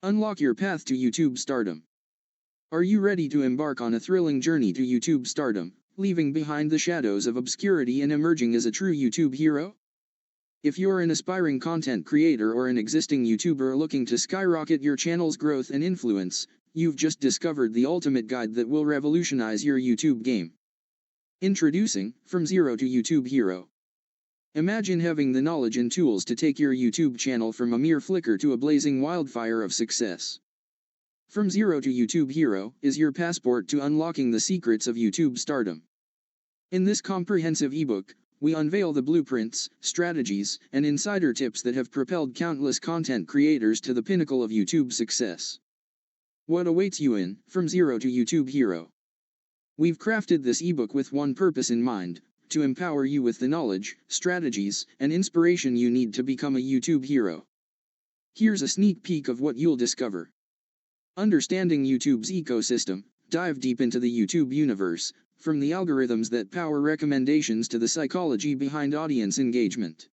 Unlock your path to YouTube stardom. Are you ready to embark on a thrilling journey to YouTube stardom, leaving behind the shadows of obscurity and emerging as a true YouTube hero? If you're an aspiring content creator or an existing YouTuber looking to skyrocket your channel's growth and influence, you've just discovered the ultimate guide that will revolutionize your YouTube game. Introducing, From Zero to YouTube Hero. Imagine having the knowledge and tools to take your YouTube channel from a mere flicker to a blazing wildfire of success. From Zero to YouTube Hero is your passport to unlocking the secrets of YouTube stardom. In this comprehensive ebook, we unveil the blueprints, strategies, and insider tips that have propelled countless content creators to the pinnacle of YouTube success. What awaits you in From Zero to YouTube Hero? We've crafted this ebook with one purpose in mind: to empower you with the knowledge, strategies, and inspiration you need to become a YouTube hero. Here's a sneak peek of what you'll discover. Understanding YouTube's ecosystem. Dive deep into the YouTube universe, from the algorithms that power recommendations to the psychology behind audience engagement.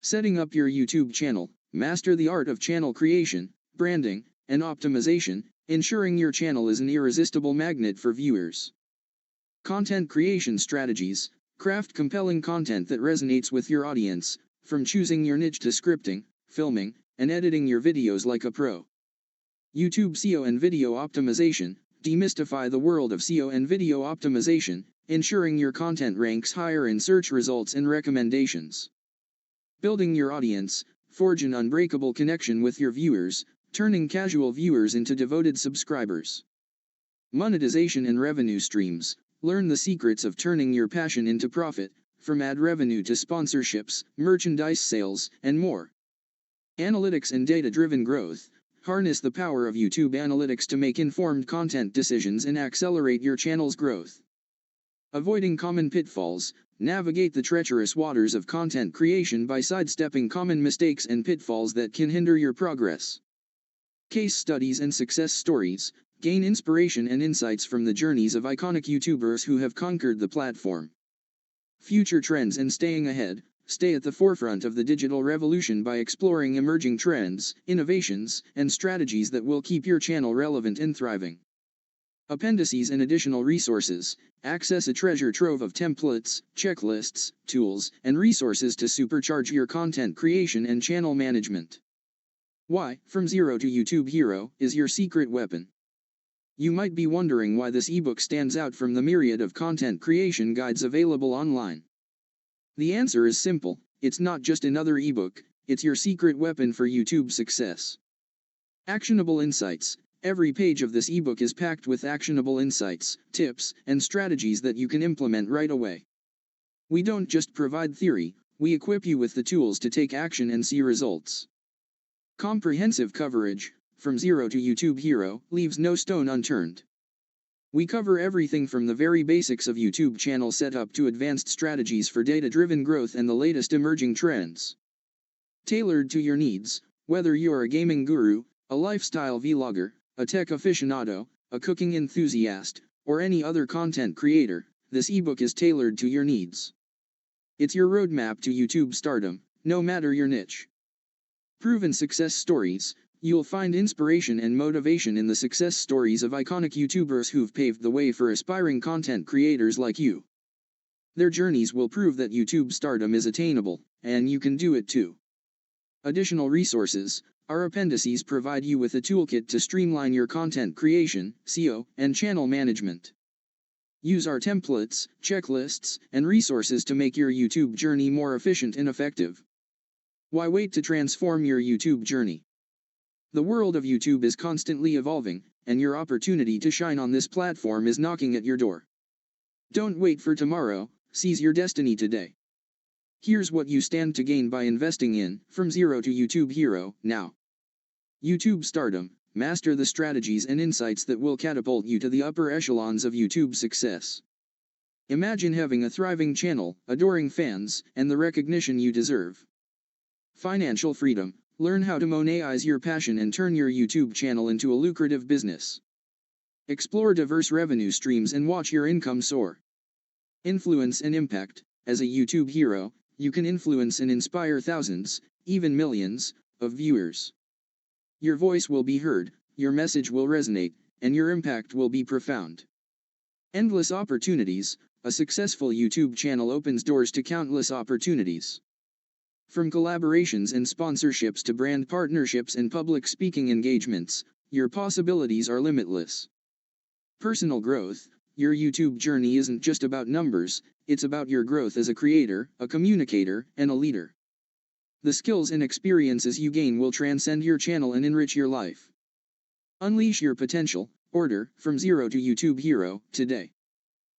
Setting up your YouTube channel. Master the art of channel creation, branding, and optimization, ensuring your channel is an irresistible magnet for viewers. Content creation strategies. Craft compelling content that resonates with your audience, from choosing your niche to scripting, filming, and editing your videos like a pro. YouTube SEO and video optimization. Demystify the world of SEO and video optimization, ensuring your content ranks higher in search results and recommendations. Building your audience. Forge an unbreakable connection with your viewers, turning casual viewers into devoted subscribers. Monetization and revenue streams. Learn the secrets of turning your passion into profit, from ad revenue to sponsorships, merchandise sales, and more. Analytics and data-driven growth. Harness the power of YouTube analytics to make informed content decisions and accelerate your channel's growth. Avoiding common pitfalls. Navigate the treacherous waters of content creation by sidestepping common mistakes and pitfalls that can hinder your progress. Case studies and success stories. Gain inspiration and insights from the journeys of iconic YouTubers who have conquered the platform. Future trends and staying ahead. Stay at the forefront of the digital revolution by exploring emerging trends, innovations, and strategies that will keep your channel relevant and thriving. Appendices and additional resources. Access a treasure trove of templates, checklists, tools, and resources to supercharge your content creation and channel management. Why From Zero to YouTube Hero is your secret weapon. You might be wondering why this ebook stands out from the myriad of content creation guides available online. The answer is simple: it's not just another ebook, it's your secret weapon for YouTube success. Actionable insights. Every page of this ebook is packed with actionable insights, tips, and strategies that you can implement right away. We don't just provide theory, we equip you with the tools to take action and see results. Comprehensive coverage. From Zero to YouTube Hero leaves no stone unturned. We cover everything from the very basics of YouTube channel setup to advanced strategies for data-driven growth and the latest emerging trends. Tailored to your needs, whether you're a gaming guru, a lifestyle vlogger, a tech aficionado, a cooking enthusiast, or any other content creator, this ebook is tailored to your needs. It's your roadmap to YouTube stardom, no matter your niche. Proven success stories. You'll find inspiration and motivation in the success stories of iconic YouTubers who've paved the way for aspiring content creators like you. Their journeys will prove that YouTube stardom is attainable, and you can do it too. Additional resources. Our appendices provide you with a toolkit to streamline your content creation, SEO, and channel management. Use our templates, checklists, and resources to make your YouTube journey more efficient and effective. Why wait to transform your YouTube journey? The world of YouTube is constantly evolving, and your opportunity to shine on this platform is knocking at your door. Don't wait for tomorrow, seize your destiny today. Here's what you stand to gain by investing in From Zero to YouTube Hero now. YouTube stardom. Master the strategies and insights that will catapult you to the upper echelons of YouTube success. Imagine having a thriving channel, adoring fans, and the recognition you deserve. Financial freedom. Learn how to monetize your passion and turn your YouTube channel into a lucrative business. Explore diverse revenue streams and watch your income soar. Influence and impact. As a YouTube hero, you can influence and inspire thousands, even millions, of viewers. Your voice will be heard, your message will resonate, and your impact will be profound. Endless opportunities. A successful YouTube channel opens doors to countless opportunities. From collaborations and sponsorships to brand partnerships and public speaking engagements, your possibilities are limitless. Personal growth. Your YouTube journey isn't just about numbers, it's about your growth as a creator, a communicator, and a leader. The skills and experiences you gain will transcend your channel and enrich your life. Unleash your potential. Order from zero to YouTube Hero today.